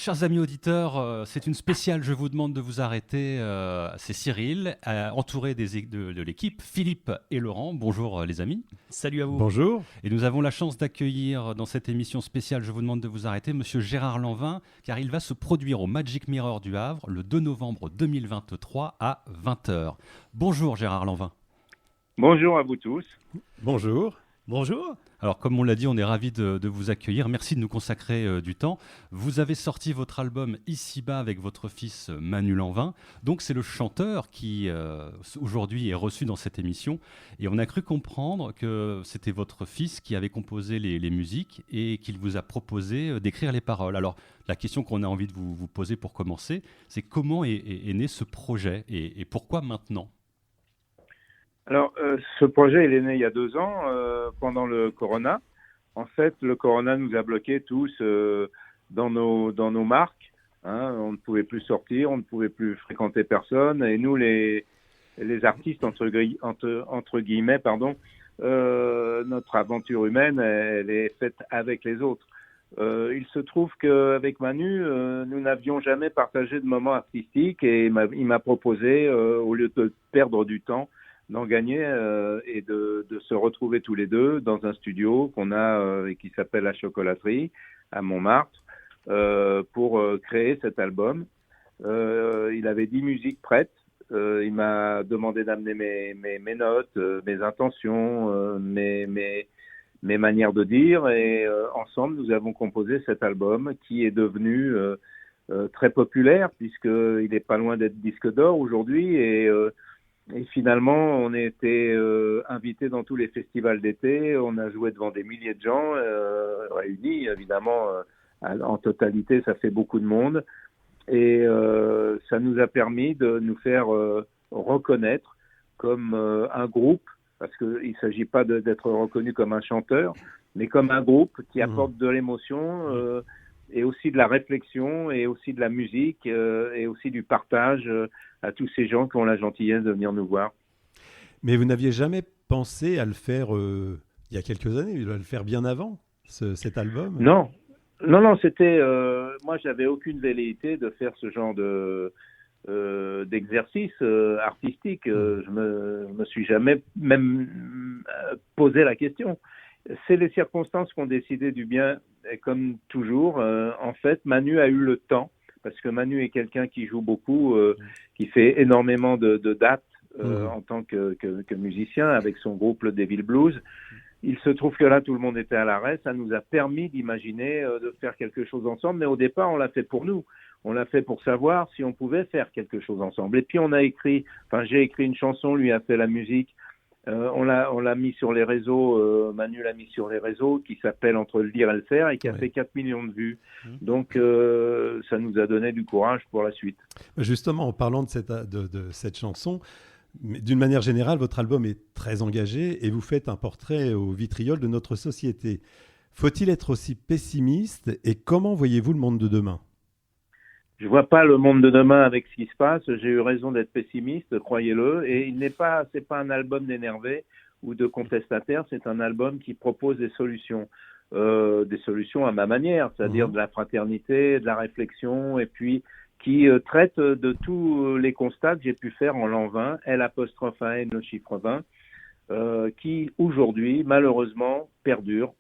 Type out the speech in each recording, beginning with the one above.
Chers amis auditeurs, c'est une spéciale. Je vous demande de vous arrêter. C'est Cyril, entouré de l'équipe, Philippe et Laurent. Bonjour les amis. Salut à vous. Bonjour. Et nous avons la chance d'accueillir dans cette émission spéciale, je vous demande de vous arrêter, Monsieur Gérard Lanvin, car il va se produire au Magic Mirror du Havre le 2 novembre 2023 à 20h. Bonjour Gérard Lanvin. Bonjour à vous tous. Bonjour. Bonjour. Alors, comme on l'a dit, on est ravis de vous accueillir. Merci de nous consacrer du temps. Vous avez sorti votre album Ici-bas avec votre fils Manu Lanvin. Donc, c'est le chanteur qui, aujourd'hui, est reçu dans cette émission. Et on a cru comprendre que c'était votre fils qui avait composé les musiques et qu'il vous a proposé d'écrire les paroles. Alors, la question qu'on a envie de vous poser pour commencer, c'est comment est né ce projet et pourquoi maintenant ? Alors, ce projet, il est né il y a 2 ans, pendant le Corona. En fait, le Corona nous a bloqués tous dans nos marques. Hein. On ne pouvait plus sortir, on ne pouvait plus fréquenter personne. Et nous, les artistes, entre guillemets, notre aventure humaine, elle est faite avec les autres. Il se trouve qu'avec Manu, nous n'avions jamais partagé de moments artistiques et il m'a proposé, au lieu de perdre du temps, d'en gagner et de se retrouver tous les deux dans un studio qu'on a et qui s'appelle La Chocolaterie à Montmartre pour créer cet album. Il avait 10 musiques prêtes. Il m'a demandé d'amener mes notes, mes intentions, mes manières de dire et ensemble nous avons composé cet album qui est devenu très populaire puisqu'il n'est pas loin d'être disque d'or aujourd'hui et finalement, on a été invités dans tous les festivals d'été. On a joué devant des milliers de gens réunis, évidemment, en totalité, ça fait beaucoup de monde. Et ça nous a permis de nous faire reconnaître comme un groupe, parce qu'il ne s'agit pas d'être reconnu comme un chanteur, mais comme un groupe qui apporte de l'émotion et aussi de la réflexion et aussi de la musique et aussi du partage à tous ces gens qui ont la gentillesse de venir nous voir. Mais vous n'aviez jamais pensé à le faire il y a quelques années, à le faire bien avant, cet album ? Non, c'était... moi, j'avais aucune velléité de faire ce genre d'exercice artistique. Je me suis jamais même posé la question. C'est les circonstances qui ont décidé du bien, et comme toujours. En fait, Manu a eu le temps, parce que Manu est quelqu'un qui joue beaucoup, qui fait énormément de dates en tant que musicien avec son groupe le Devil Blues. Il se trouve que là, tout le monde était à l'arrêt. Ça nous a permis d'imaginer de faire quelque chose ensemble. Mais au départ, on l'a fait pour nous. On l'a fait pour savoir si on pouvait faire quelque chose ensemble. Et puis, j'ai écrit une chanson, lui a fait la musique. On l'a mis sur les réseaux, Manu l'a mis sur les réseaux, qui s'appelle Entre le dire et le faire et qui a fait 4 millions de vues. Donc, ça nous a donné du courage pour la suite. Justement, en parlant de cette chanson, d'une manière générale, votre album est très engagé et vous faites un portrait au vitriol de notre société. Faut-il être aussi pessimiste et comment voyez-vous le monde de demain ? Je vois pas le monde de demain avec ce qui se passe. J'ai eu raison d'être pessimiste, croyez-le. Et c'est pas un album d'énervé ou de contestataire. C'est un album qui propose des solutions à ma manière, c'est-à-dire de la fraternité, de la réflexion, et puis qui traite de tous les constats que j'ai pu faire en l'an 20, L'1N, le chiffre 20, qui aujourd'hui, malheureusement, perdure.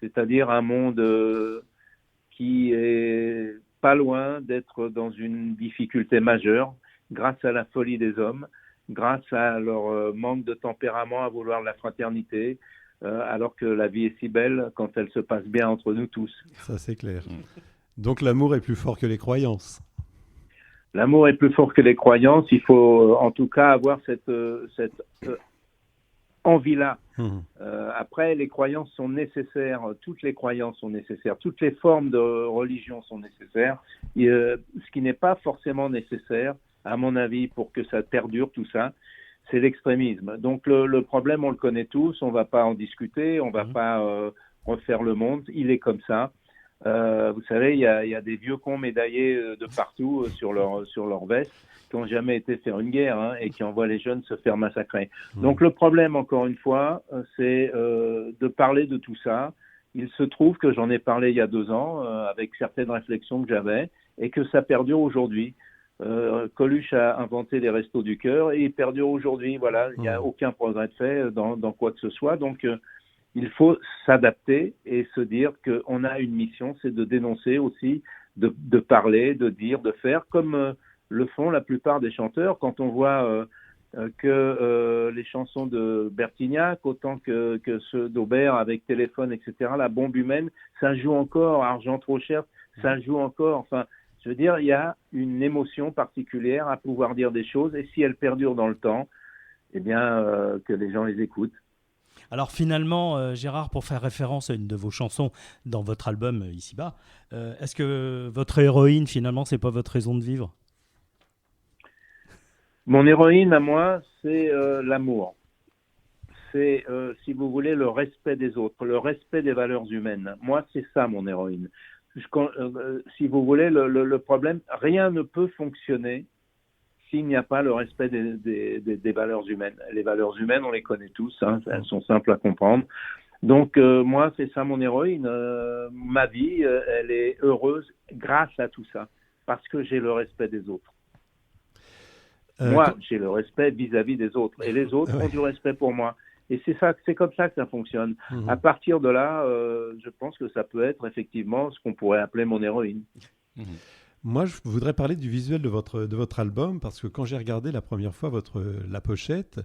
C'est-à-dire un monde qui est pas loin d'être dans une difficulté majeure grâce à la folie des hommes, grâce à leur manque de tempérament à vouloir la fraternité, alors que la vie est si belle quand elle se passe bien entre nous tous. Ça, c'est clair. Donc l'amour est plus fort que les croyances. L'amour est plus fort que les croyances. Il faut en tout cas avoir cette envie-là. Après, les croyances sont nécessaires. Toutes les croyances sont nécessaires. Toutes les formes de religion sont nécessaires. Ce qui n'est pas forcément nécessaire, à mon avis, pour que ça perdure, tout ça, c'est l'extrémisme. Donc le problème, on le connaît tous. On ne va pas en discuter. On ne va pas refaire le monde. Il est comme ça. Vous savez, il y a des vieux cons médaillés de partout sur leur veste qui n'ont jamais été faire une guerre et qui envoient les jeunes se faire massacrer. Donc le problème, encore une fois, c'est de parler de tout ça il se trouve que j'en ai parlé il y a 2 ans avec certaines réflexions que j'avais et que ça perdure aujourd'hui. Coluche a inventé les restos du cœur et il perdure aujourd'hui. Voilà, il n'y a aucun progrès de fait dans quoi que ce soit. Donc, il faut s'adapter et se dire qu'on a une mission, c'est de dénoncer aussi, de parler, de dire, de faire, comme le font la plupart des chanteurs. Quand on voit que les chansons de Bertignac, autant que ceux d'Aubert avec Téléphone, etc., La Bombe Humaine, ça joue encore, Argent trop cher, ça joue encore. Enfin, je veux dire, il y a une émotion particulière à pouvoir dire des choses, et si elle perdure dans le temps, eh bien, que les gens les écoutent. Alors finalement, Gérard, pour faire référence à une de vos chansons dans votre album Ici-bas, est-ce que votre héroïne, finalement, c'est pas votre raison de vivre ? Mon héroïne à moi, c'est l'amour. C'est, si vous voulez, le respect des autres, le respect des valeurs humaines. Moi, c'est ça mon héroïne. Si vous voulez, le problème, rien ne peut fonctionner s'il n'y a pas le respect des valeurs humaines. Les valeurs humaines, on les connaît tous, hein, elles sont simples à comprendre. Donc, moi, c'est ça mon héroïne. Ma vie, elle est heureuse grâce à tout ça, parce que j'ai le respect des autres. Moi, j'ai le respect vis-à-vis des autres, et les autres ont du respect pour moi. Et c'est comme ça que ça fonctionne. À partir de là, je pense que ça peut être effectivement ce qu'on pourrait appeler mon héroïne. Moi, je voudrais parler du visuel de votre album, parce que quand j'ai regardé la première fois la pochette,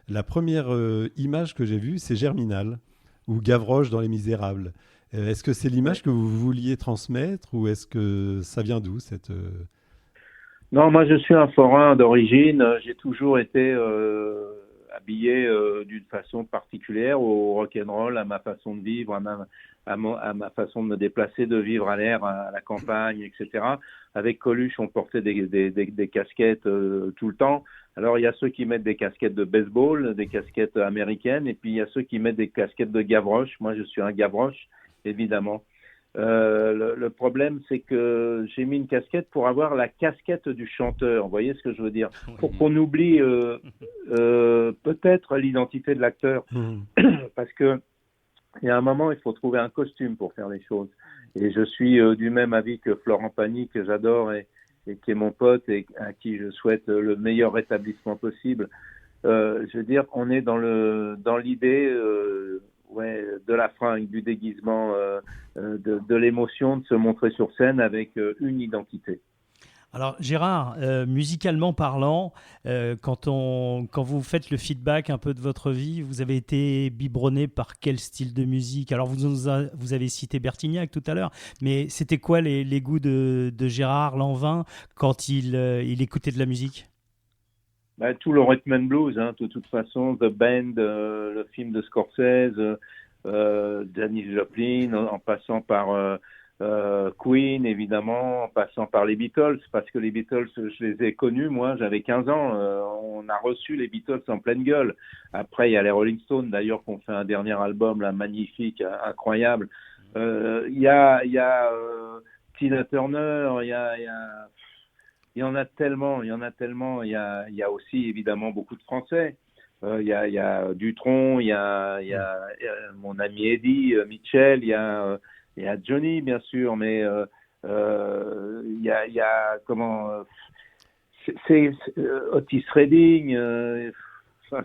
la première image que j'ai vue, c'est Germinal, ou Gavroche dans Les Misérables. Est-ce que c'est l'image que vous vouliez transmettre, ou est-ce que ça vient d'où cette... Non, moi je suis un forain d'origine. J'ai toujours été habillé d'une façon particulière au rock'n'roll, à ma façon de vivre, à ma façon de me déplacer, de vivre à l'air, à la campagne, etc. Avec Coluche, on portait des casquettes tout le temps. Alors il y a ceux qui mettent des casquettes de baseball, des casquettes américaines, et puis il y a ceux qui mettent des casquettes de Gavroche. Moi je suis un Gavroche, évidemment. Le problème, c'est que j'ai mis une casquette pour avoir la casquette du chanteur. Vous voyez ce que je veux dire ? Pour qu'on oublie peut-être l'identité de l'acteur. Parce que il y a un moment, il faut trouver un costume pour faire les choses. Et je suis du même avis que Florent Pagny, que j'adore et qui est mon pote et à qui je souhaite le meilleur rétablissement possible. Je veux dire, on est dans l'idée de la fringue, du déguisement, de l'émotion, de se montrer sur scène avec une identité. Alors Gérard, musicalement parlant, quand vous faites le feedback un peu de votre vie, vous avez été biberonné par quel style de musique ? Alors vous avez cité Bertignac tout à l'heure, mais c'était quoi les goûts de Gérard Lanvin quand il écoutait de la musique ? Tout le rhythm and blues, hein, de toute façon, The Band, le film de Scorsese, Janis Joplin, en passant par Queen, évidemment, en passant par les Beatles, parce que les Beatles, je les ai connus, moi, j'avais 15 ans, on a reçu les Beatles en pleine gueule. Après, il y a les Rolling Stones, d'ailleurs, qui ont fait un dernier album, là, magnifique, incroyable. Il y a Tina Turner, il y en a tellement. Il y a aussi évidemment beaucoup de Français. Il y a Dutronc, il y a mon ami Eddie Mitchell, il y a Johnny bien sûr, mais il y a c'est Otis Redding.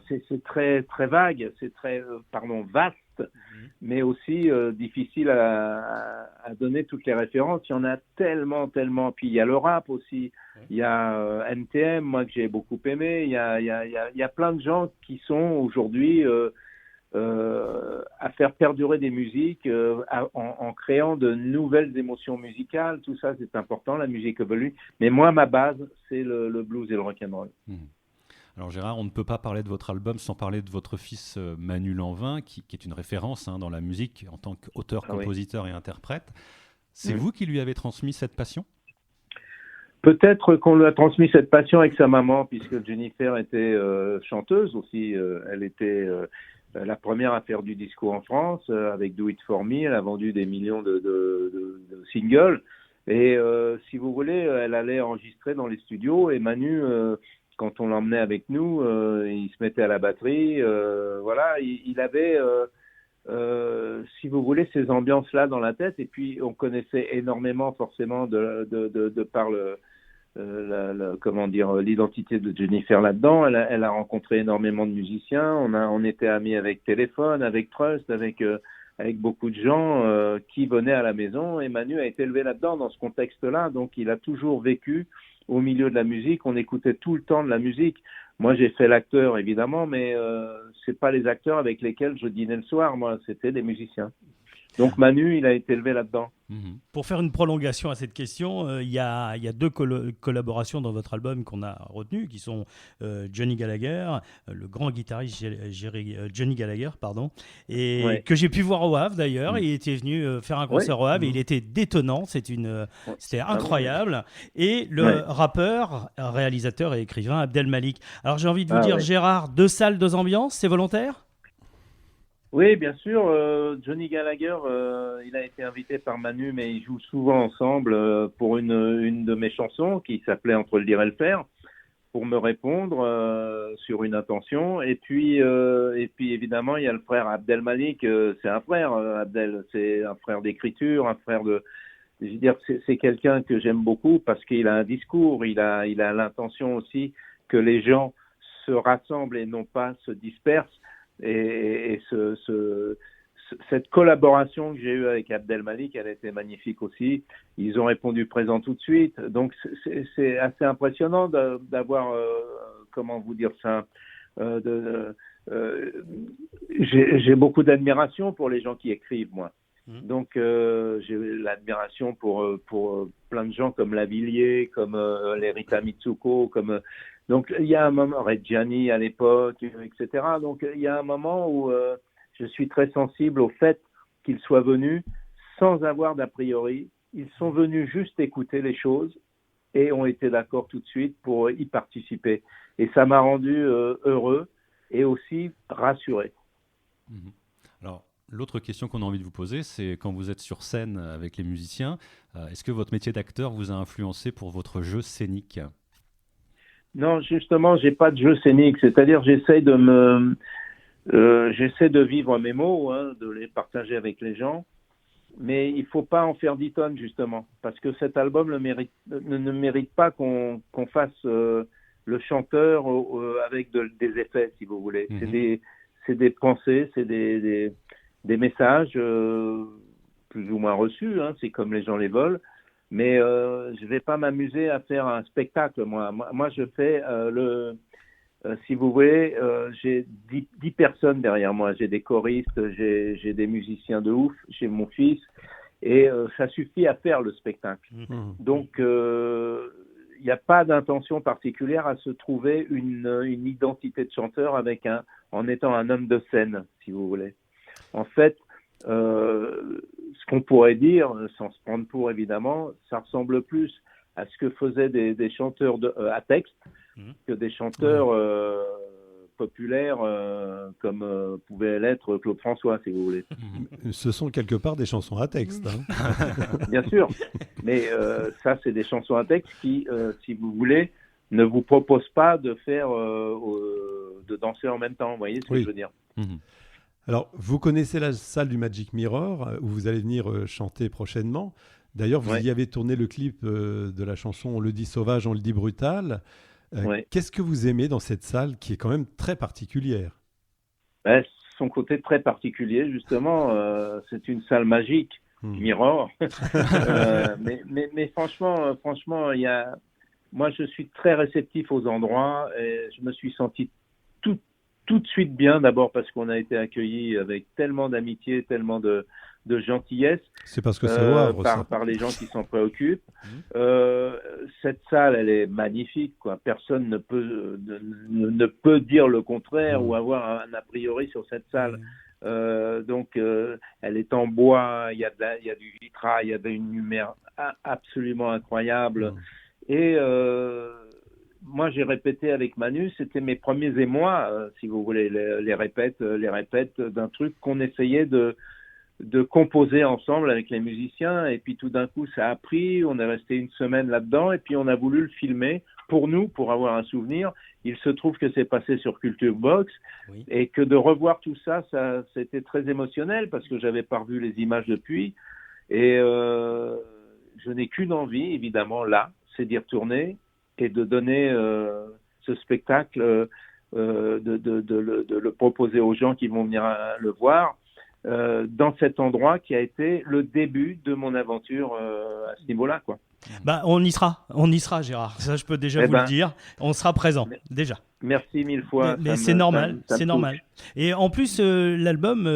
C'est très très vague, c'est très vaste, mais aussi difficile à donner toutes les références. Il y en a tellement. Puis il y a le rap aussi. Il y a NTM, moi que j'ai beaucoup aimé. Il y a plein de gens qui sont aujourd'hui à faire perdurer des musiques en créant de nouvelles émotions musicales. Tout ça, c'est important, la musique évolue. Mais moi, ma base, c'est le blues et le rock'n'roll. Alors Gérard, on ne peut pas parler de votre album sans parler de votre fils Manu Lanvin, qui est une référence dans la musique en tant qu'auteur, compositeur et interprète. C'est vous qui lui avez transmis cette passion ? Peut-être qu'on lui a transmis cette passion avec sa maman, puisque Jennifer était chanteuse aussi. Elle était la première à faire du disco en France, avec Do It For Me. Elle a vendu des millions de singles. Et si vous voulez, elle allait enregistrer dans les studios. Et Manu, quand on l'emmenait avec nous, il se mettait à la batterie. Il avait si vous voulez, ces ambiances-là dans la tête. Et puis, on connaissait énormément, forcément, de par comment dire, l'identité de Jennifer là-dedans. Elle a rencontré énormément de musiciens. On était amis avec Téléphone, avec Trust, avec beaucoup de gens qui venaient à la maison. Et Manu a été élevé là-dedans, dans ce contexte-là. Donc, il a toujours vécu au milieu de la musique. On écoutait tout le temps de la musique. Moi, j'ai fait l'acteur, évidemment, mais c'est pas les acteurs avec lesquels je dînais le soir. Moi, c'était des musiciens. Donc, Manu, il a été élevé là-dedans. Pour faire une prolongation à cette question, il y a deux collaborations dans votre album qu'on a retenues, qui sont Johnny Gallagher, le grand guitariste Johnny Gallagher, pardon, et que j'ai pu voir au Havre d'ailleurs. Il était venu faire un concert au Havre et il était détonnant, c'était incroyable. Et le rappeur, réalisateur et écrivain Abdel Malik. Alors j'ai envie de vous dire, Gérard, 2 salles, 2 ambiances, c'est volontaire ? Oui, bien sûr. Johnny Gallagher, il a été invité par Manu, mais ils jouent souvent ensemble pour une de mes chansons qui s'appelait Entre le dire et le faire, pour me répondre sur une intention. Et puis évidemment, il y a le frère Abdel Malik. C'est un frère, Abdel. C'est un frère d'écriture, un frère de. Je veux dire, c'est quelqu'un que j'aime beaucoup parce qu'il a un discours. Il a l'intention aussi que les gens se rassemblent et non pas se dispersent. Et cette collaboration que j'ai eue avec Abdel Malik, elle a été magnifique aussi. Ils ont répondu présent tout de suite. Donc, c'est assez impressionnant d'avoir, comment vous dire ça, j'ai beaucoup d'admiration pour les gens qui écrivent, moi. Donc, j'ai l'admiration pour plein de gens comme Lavilliers, comme Lerita Mitsuko, comme... Donc, il y a un moment, Reggiani à l'époque, etc. Donc, il y a un moment où je suis très sensible au fait qu'ils soient venus sans avoir d'a priori. Ils sont venus juste écouter les choses et ont été d'accord tout de suite pour y participer. Et ça m'a rendu heureux et aussi rassuré. Alors, l'autre question qu'on a envie de vous poser, c'est quand vous êtes sur scène avec les musiciens, est-ce que votre métier d'acteur vous a influencé pour votre jeu scénique ? Non, justement, j'ai pas de jeu scénique. C'est-à-dire, j'essaie de vivre mes mots, de les partager avec les gens, mais il faut pas en faire 10 tonnes justement, parce que cet album ne mérite pas qu'on fasse le chanteur avec des effets, si vous voulez. C'est des pensées, c'est des messages plus ou moins reçus. C'est comme les gens les veulent. Mais je vais pas m'amuser à faire un spectacle, moi. Moi, je fais si vous voulez, j'ai 10 personnes derrière moi. J'ai des choristes, j'ai des musiciens de ouf, j'ai mon fils, et ça suffit à faire le spectacle. Donc, il n'y a pas d'intention particulière à se trouver une identité de chanteur en étant un homme de scène, si vous voulez. En fait, ce qu'on pourrait dire, sans se prendre pour évidemment, ça ressemble plus à ce que faisaient des chanteurs à texte que des chanteurs populaires comme pouvait l'être Claude François, si vous voulez. Ce sont quelque part des chansons à texte. Bien sûr, mais ça c'est des chansons à texte qui, si vous voulez, ne vous proposent pas de faire de danser en même temps, vous voyez ce que je veux dire. Alors, vous connaissez la salle du Magic Mirror, où vous allez venir chanter prochainement. D'ailleurs, vous y avez tourné le clip de la chanson « On le dit sauvage, on le dit brutal ». Qu'est-ce que vous aimez dans cette salle qui est quand même très particulière ? Son côté très particulier, justement. C'est une salle magique, Mirror. Mais franchement, moi, je suis très réceptif aux endroits et je me suis senti tout de suite bien, d'abord parce qu'on a été accueillis avec tellement d'amitié, tellement de gentillesse. C'est parce que c'est au Havre, par les gens qui s'en préoccupent. Cette salle, elle est magnifique, quoi. Personne ne peut dire le contraire ou avoir un a priori sur cette salle. Donc, elle est en bois, il y a du vitrail, il y a une lumière absolument incroyable. Et moi, j'ai répété avec Manu, c'était mes premiers émois, si vous voulez, les répètes d'un truc qu'on essayait de composer ensemble avec les musiciens. Et puis tout d'un coup, ça a pris, on est resté une semaine là-dedans, et puis on a voulu le filmer pour nous, pour avoir un souvenir. Il se trouve que c'est passé sur Culture Box Oui. et que de revoir tout ça, c'était très émotionnel parce que j'avais pas revu les images depuis. Et je n'ai qu'une envie, évidemment, là, c'est d'y retourner et de donner ce spectacle, de le proposer aux gens qui vont venir le voir dans cet endroit qui a été le début de mon aventure à ce niveau-là, quoi. Bah, on y sera, Gérard. Ça, je peux déjà vous le dire. On sera présent, déjà. Merci mille fois. Mais c'est normal, c'est normal. Et en plus, l'album,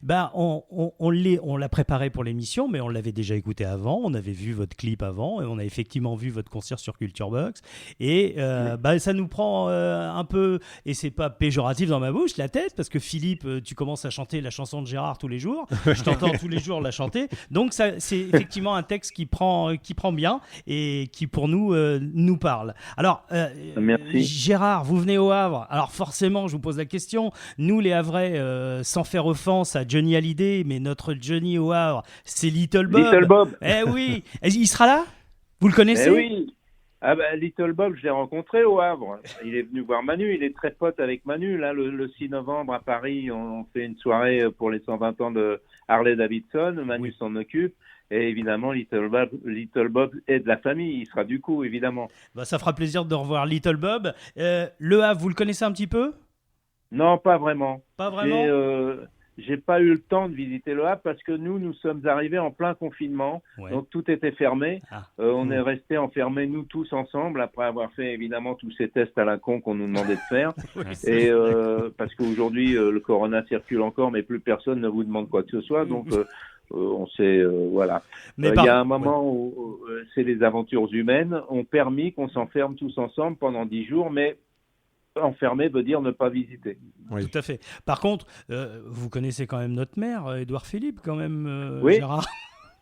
on l'a préparé pour l'émission, mais on l'avait déjà écouté avant. On avait vu votre clip avant et on a effectivement vu votre concert sur Culture Box. Et ça nous prend un peu, et c'est pas péjoratif dans ma bouche, la tête, parce que Philippe, tu commences à chanter la chanson de Gérard tous les jours. Je t'entends tous les jours la chanter. Donc ça, c'est effectivement un texte qui prend bien et qui pour nous nous parle. Alors, merci. Gérard, vous venez au Havre. Alors forcément, je vous pose la question. Nous, les Havrais, sans faire offense à Johnny Hallyday, mais notre Johnny au Havre, c'est Little Bob. Little Bob. Eh oui. Il sera là ? Vous le connaissez ? Eh oui. Ah bah, Little Bob, je l'ai rencontré au Havre. Il est venu voir Manu. Il est très pote avec Manu. Là, le 6 novembre à Paris, on fait une soirée pour les 120 ans de Harley Davidson. Manu s'en occupe. Et évidemment, Little Bob est de la famille. Il sera du coup, évidemment. Bah, ça fera plaisir de revoir Little Bob. Le Havre, vous le connaissez un petit peu ? Non, pas vraiment. Pas vraiment ? J'ai pas eu le temps de visiter le Havre parce que nous sommes arrivés en plein confinement. Ouais. Donc tout était fermé. On est Mmh. restés enfermés, nous tous ensemble, après avoir fait évidemment tous ces tests à la con qu'on nous demandait de faire. Et parce qu'aujourd'hui, le corona circule encore, mais plus personne ne vous demande quoi que ce soit. Donc on sait, voilà. Il y a un moment où c'est les aventures humaines ont permis qu'on s'enferme tous ensemble pendant 10 jours, mais enfermer veut dire ne pas visiter. Oui. Tout à fait. Par contre, vous connaissez quand même notre maire, Édouard Philippe, quand même, oui. Gérard.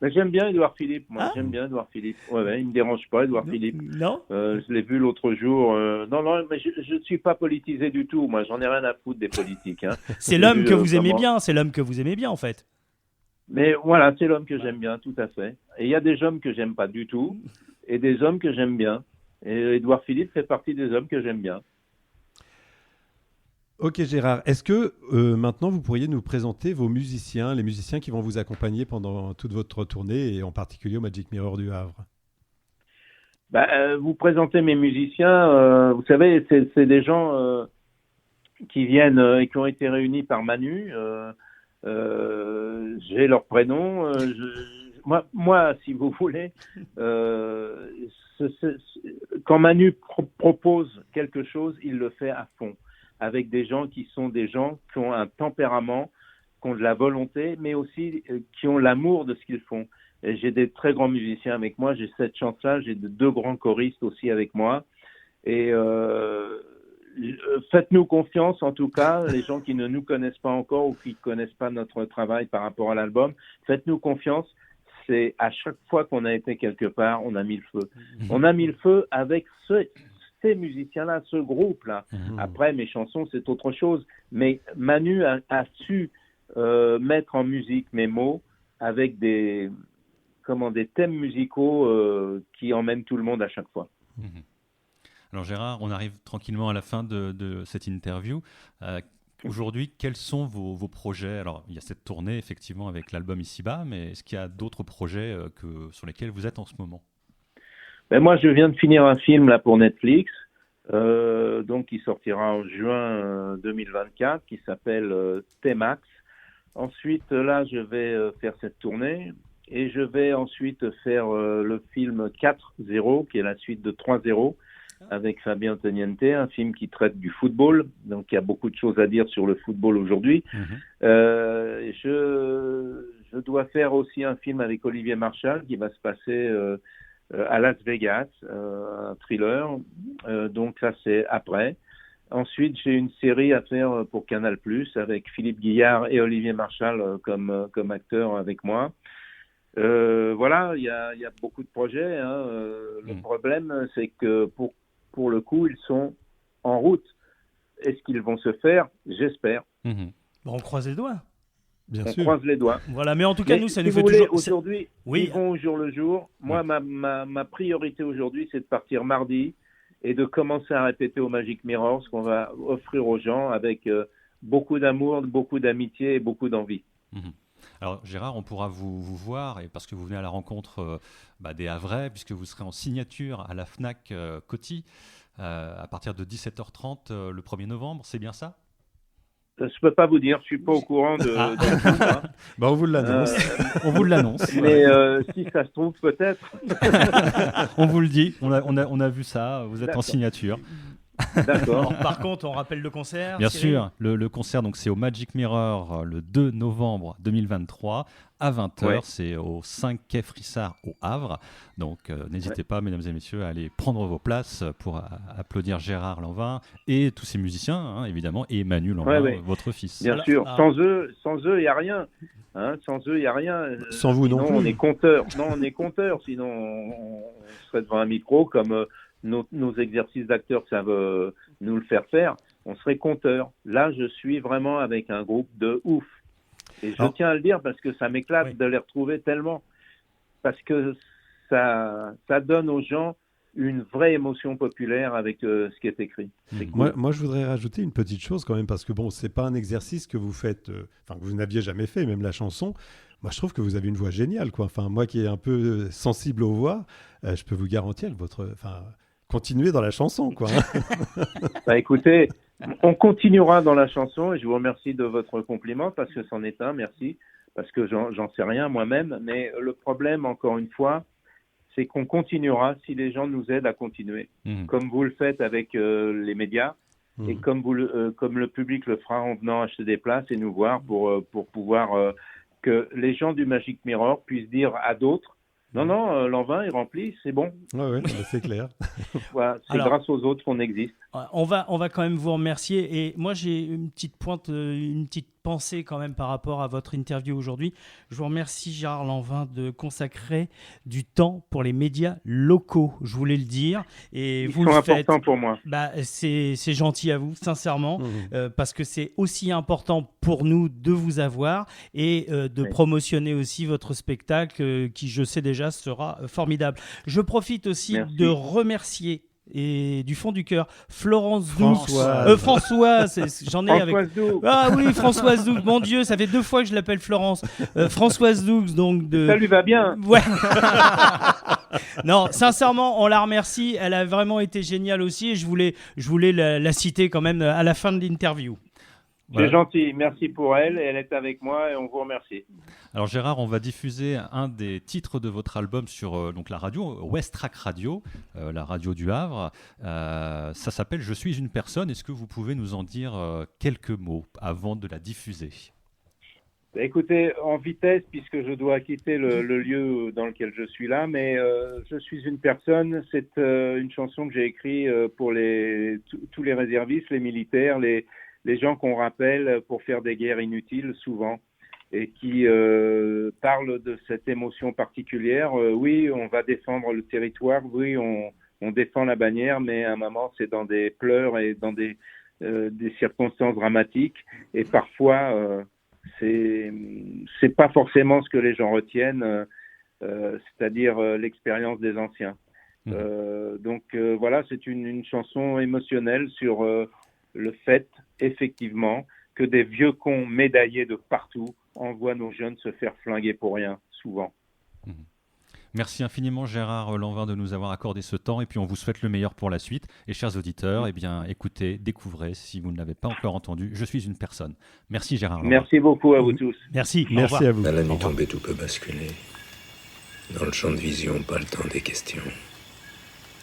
Mais j'aime bien Édouard Philippe, moi. J'aime bien Édouard Philippe. Ouais, il me dérange pas, Édouard Philippe. Non. Je l'ai vu l'autre jour. Non, mais je ne suis pas politisé du tout. Moi, j'en ai rien à foutre des politiques. Hein. C'est l'homme que vous aimez bien. C'est l'homme que vous aimez bien, en fait. Mais voilà, c'est l'homme que j'aime bien, tout à fait. Et il y a des hommes que j'aime pas du tout et des hommes que j'aime bien. Et Édouard Philippe fait partie des hommes que j'aime bien. Ok Gérard, est-ce que maintenant vous pourriez nous présenter vos musiciens, les musiciens qui vont vous accompagner pendant toute votre tournée et en particulier au Magic Mirror du Havre ? Vous présentez mes musiciens, vous savez, c'est des gens qui viennent et qui ont été réunis par Manu. J'ai leur prénom. Moi, si vous voulez, quand Manu propose quelque chose, il le fait à fond, avec des gens qui sont des gens qui ont un tempérament, qui ont de la volonté, mais aussi qui ont l'amour de ce qu'ils font. Et j'ai des très grands musiciens avec moi, j'ai cette chance-là, j'ai 2 grands choristes aussi avec moi. Et faites-nous confiance, en tout cas, les gens qui ne nous connaissent pas encore ou qui ne connaissent pas notre travail par rapport à l'album, faites-nous confiance. C'est à chaque fois qu'on a été quelque part, on a mis le feu. On a mis le feu avec ces musiciens-là, ce groupe-là. Après, mes chansons, c'est autre chose. Mais Manu a su mettre en musique mes mots avec des thèmes musicaux qui emmènent tout le monde à chaque fois. Alors Gérard, on arrive tranquillement à la fin de cette interview. Aujourd'hui, quels sont vos projets ? Alors, il y a cette tournée, effectivement, avec l'album Ici-Bas, mais est-ce qu'il y a d'autres projets sur lesquels vous êtes en ce moment ? Moi, je viens de finir un film là pour Netflix, donc qui sortira en juin 2024, qui s'appelle T-Max. Ensuite, là, je vais faire cette tournée et je vais ensuite faire le film 4-0, qui est la suite de 3-0, avec Fabien Antoniente, un film qui traite du football, donc il y a beaucoup de choses à dire sur le football aujourd'hui. Je dois faire aussi un film avec Olivier Marchal qui va se passer à Las Vegas, un thriller, donc ça c'est après. Ensuite, j'ai une série à faire pour Canal+, avec Philippe Guillard et Olivier Marchal comme acteurs avec moi. Voilà, il y a beaucoup de projets. Le problème, c'est que pour le coup, ils sont en route. Est-ce qu'ils vont se faire ? J'espère. On croise les doigts. Bien on sûr. croise les doigts. Voilà, mais en tout cas, nous, ça nous fait voulez, toujours... Aujourd'hui, ils vont au jour le jour. Moi, ma priorité aujourd'hui, c'est de partir mardi et de commencer à répéter au Magic Mirror ce qu'on va offrir aux gens avec beaucoup d'amour, beaucoup d'amitié et beaucoup d'envie. Alors Gérard, on pourra vous voir, et parce que vous venez à la rencontre des Havrais, puisque vous serez en signature à la FNAC Coty à partir de 17h30 le 1er novembre, c'est bien ça ? Je ne peux pas vous dire, je ne suis pas au courant de tout. Hein. On vous l'annonce. On vous l'annonce. Mais si ça se trouve, peut-être. On vous le dit, on a vu ça, vous êtes en signature. D'accord. Alors, par contre, on rappelle le concert. Bien Cyril. sûr, le concert, donc, c'est au Magic Mirror le 2 novembre 2023 à 20h. Ouais. C'est au 5 quai Frissard au Havre. Donc n'hésitez pas, mesdames et messieurs, à aller prendre vos places pour applaudir Gérard Lanvin et tous ces musiciens, hein, évidemment, et Manu Lanvin, votre fils. Bien sûr. Sans eux, il n'y a rien. Hein, sans eux, il n'y a rien. Sans vous non plus. On est compteurs. Non, on est compteurs. Sinon, on serait devant un micro comme... Nos exercices d'acteurs savent nous le faire, on serait compteurs. Là, je suis vraiment avec un groupe de ouf. Et je tiens à le dire parce que ça m'éclate de les retrouver tellement. Parce que ça donne aux gens une vraie émotion populaire avec ce qui est écrit. C'est cool. Moi, je voudrais rajouter une petite chose quand même, parce que bon, c'est pas un exercice que vous faites, que vous n'aviez jamais fait, même la chanson. Moi, je trouve que vous avez une voix géniale, quoi. Enfin, moi qui est un peu sensible aux voix, je peux vous garantir que continuez dans la chanson, quoi. Écoutez, on continuera dans la chanson et je vous remercie de votre compliment parce que c'en est un, merci, parce que j'en sais rien moi-même, mais le problème, encore une fois, c'est qu'on continuera si les gens nous aident à continuer, comme vous le faites avec les médias et comme le public le fera en venant acheter des places et nous voir pour pouvoir que les gens du Magic Mirror puissent dire à d'autres non, Lanvin, il remplit, c'est bon. Ouais, c'est clair. Voilà, c'est grâce aux autres qu'on existe. On va quand même vous remercier. Et moi, j'ai une petite pensée quand même par rapport à votre interview aujourd'hui. Je vous remercie, Gérard Lanvin, de consacrer du temps pour les médias locaux. Je voulais le dire. Et Ils vous sont le faites. importants pour moi. C'est gentil à vous, sincèrement, parce que c'est aussi important pour nous de vous avoir et de promotionner aussi votre spectacle qui, je sais déjà, sera formidable. Je profite aussi de remercier et du fond du cœur Françoise, j'en ai avec Doux. Ah oui, Françoise Doux, mon Dieu, ça fait 2 fois que je l'appelle Florence. Françoise Doux, donc ça lui va bien. Ouais. Non, sincèrement, on la remercie, elle a vraiment été géniale aussi et je voulais la citer quand même à la fin de l'interview. C'est gentil, merci pour elle, elle est avec moi et on vous remercie. Alors Gérard, on va diffuser un des titres de votre album sur donc la radio, West Track Radio, la radio du Havre. Ça s'appelle « Je suis une personne ». Est-ce que vous pouvez nous en dire quelques mots avant de la diffuser ? Écoutez, en vitesse, puisque je dois quitter le lieu dans lequel je suis là, mais Je suis une personne, c'est une chanson que j'ai écrite pour tous les réservistes, les militaires, les gens qu'on rappelle pour faire des guerres inutiles souvent et qui parlent de cette émotion particulière. Oui, on va défendre le territoire, oui, on défend la bannière, mais à un moment, c'est dans des pleurs et dans des circonstances dramatiques. Et parfois, c'est pas forcément ce que les gens retiennent, c'est-à-dire l'expérience des anciens. Donc voilà, c'est une chanson émotionnelle sur le fait, effectivement, que des vieux cons médaillés de partout envoient nos jeunes se faire flinguer pour rien, souvent. Merci infiniment Gérard Lanvin de nous avoir accordé ce temps et puis on vous souhaite le meilleur pour la suite. Et chers auditeurs, écoutez, découvrez, si vous ne l'avez pas encore entendu, Je suis une personne. Merci Gérard Lanvin. Merci beaucoup à vous tous. Merci. Merci à vous. À la nuit tombée, tout peut basculer. Dans le champ de vision, pas le temps des questions.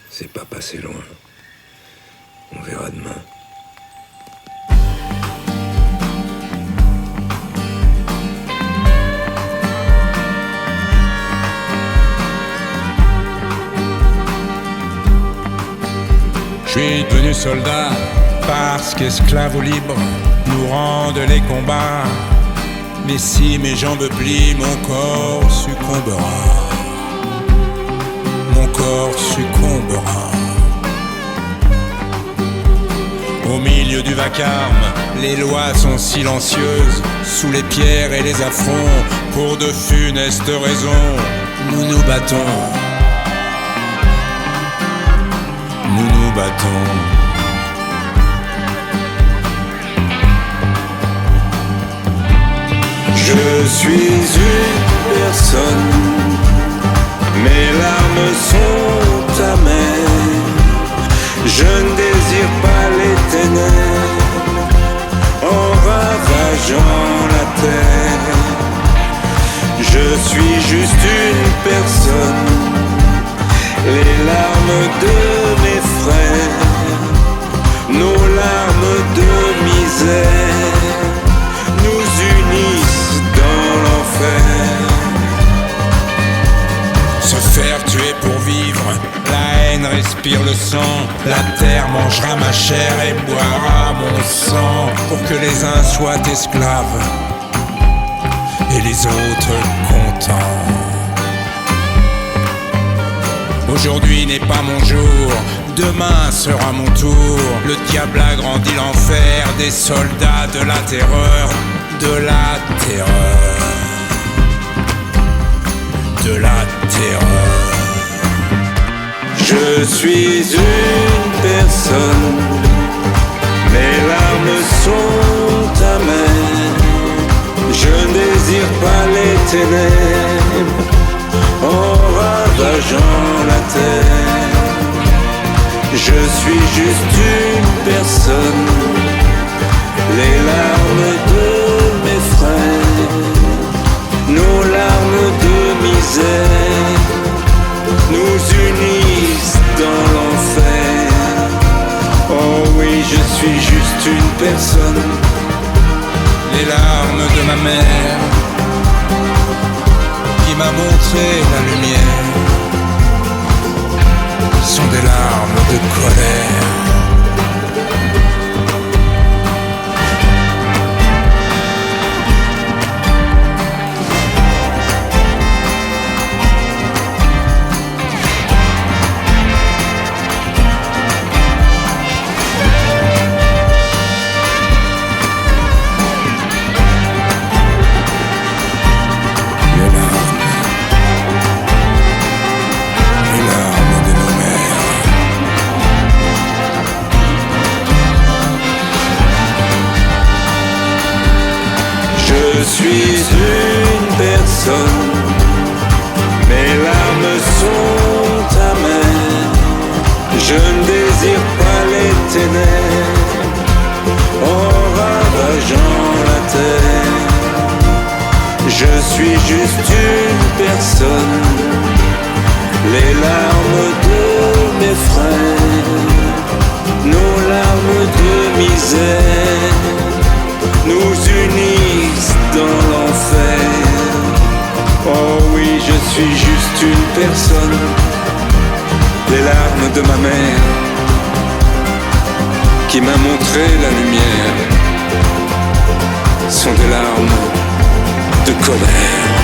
C'est pas passé loin. On verra demain. Je suis devenu soldat parce qu'esclaves ou libres nous rendent les combats. Mais si mes jambes plient, mon corps succombera. Mon corps succombera. Au milieu du vacarme, les lois sont silencieuses. Sous les pierres et les affronts, pour de funestes raisons, nous nous battons. nous nous battons. Je suis une personne, mes larmes sont amères. Je ne désire pas les ténèbres en ravageant la terre. Je suis juste une personne, les larmes de mes frères, nos larmes de misère nous unissent dans l'enfer. Se faire tuer pour vivre, la haine respire le sang. La terre mangera ma chair et boira mon sang, pour que les uns soient esclaves et les autres contents. Aujourd'hui n'est pas mon jour, demain sera mon tour. Le diable a grandi l'enfer des soldats de la terreur, de la terreur, de la terreur. Je suis une personne, mes larmes sont amères. Je ne désire pas les ténèbres en ravageant la terre. Je suis juste une personne, les larmes de mes frères, nos larmes de misère nous unissent dans l'enfer. Oh oui, je suis juste une personne, les larmes de ma mère qui m'a montré la lumière sont des larmes de colère. Je suis une personne, mes larmes sont amères. Je ne désire pas les ténèbres en ravageant la terre. Je suis juste une personne, les larmes de mes frères, nos larmes de misère nous unissent dans l'enfer. Oh oui, je suis juste une personne, les larmes de ma mère qui m'a montré la lumière sont des larmes de colère.